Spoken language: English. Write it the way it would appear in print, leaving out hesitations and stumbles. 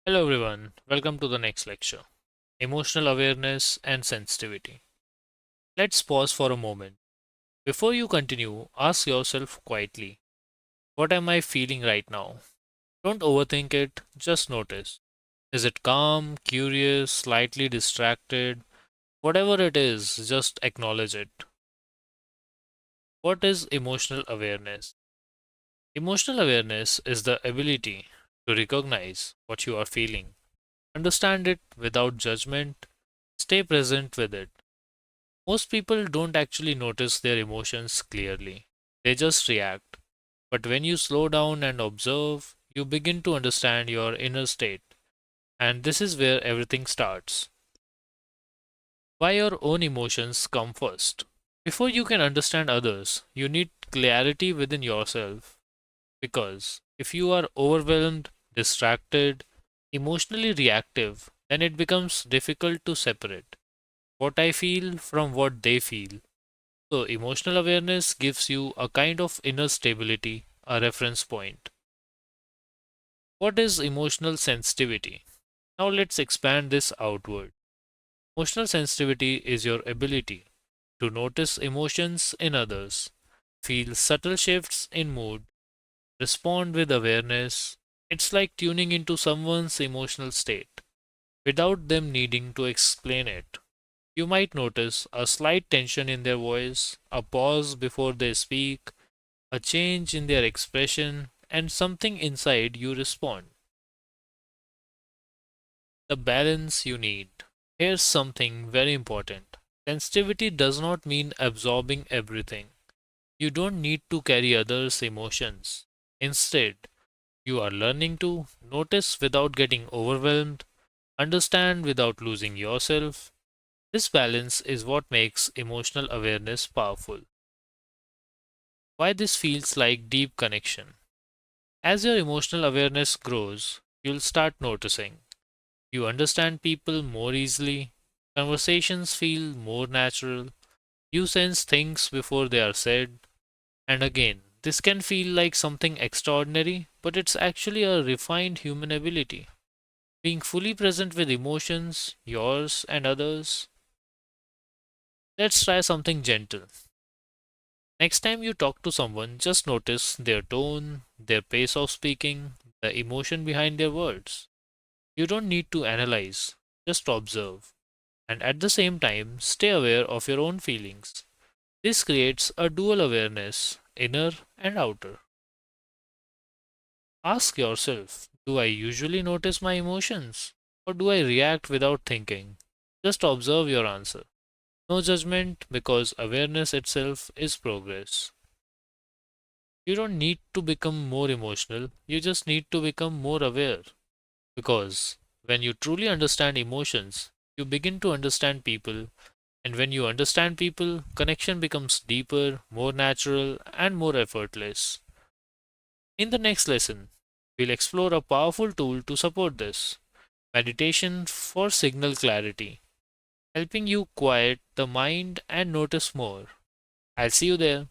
Hello everyone, welcome to the next lecture. Emotional awareness and sensitivity. Let's pause for a moment. Before you continue, ask yourself quietly, what am I feeling right now? Don't overthink it, just notice. Is it calm, curious, slightly distracted? Whatever it is, just acknowledge it. What is emotional awareness? Emotional awareness is the ability to recognize what you are feeling, understand it without judgment, stay present with it. Most people don't actually notice their emotions clearly, they just react. But when you slow down and observe, you begin to understand your inner state. And this is where everything starts. Why your own emotions come first. Before you can understand others, you need clarity within yourself. Because if you are overwhelmed, distracted, emotionally reactive, then it becomes difficult to separate what I feel from what they feel. So, emotional awareness gives you a kind of inner stability, a reference point. What is emotional sensitivity? Now, let's expand this outward. Emotional sensitivity is your ability to notice emotions in others, feel subtle shifts in mood, respond with awareness. It's like tuning into someone's emotional state without them needing to explain it. You might notice a slight tension in their voice, a pause before they speak, a change in their expression, and something inside you respond. The balance you need. Here's something very important. Sensitivity does not mean absorbing everything. You don't need to carry others' emotions. Instead, you are learning to notice without getting overwhelmed, understand without losing yourself. This balance is what makes emotional awareness powerful. Why this feels like deep connection. As your emotional awareness grows, you'll start noticing. You understand people more easily, conversations feel more natural, you sense things before they are said, and again, this can feel like something extraordinary, but it's actually a refined human ability. Being fully present with emotions, yours and others. Let's try something gentle. Next time you talk to someone, just notice their tone, their pace of speaking, the emotion behind their words. You don't need to analyze, just observe. And at the same time, stay aware of your own feelings. This creates a dual awareness, inner and outer. Ask yourself, do I usually notice my emotions? Or do I react without thinking? Just observe your answer. No judgment because awareness itself is progress. You don't need to become more emotional, you just need to become more aware. Because when you truly understand emotions, you begin to understand people. And when you understand people, connection becomes deeper, more natural, and more effortless. In the next lesson, we'll explore a powerful tool to support this meditation for signal clarity, helping you quiet the mind and notice more. I'll see you there.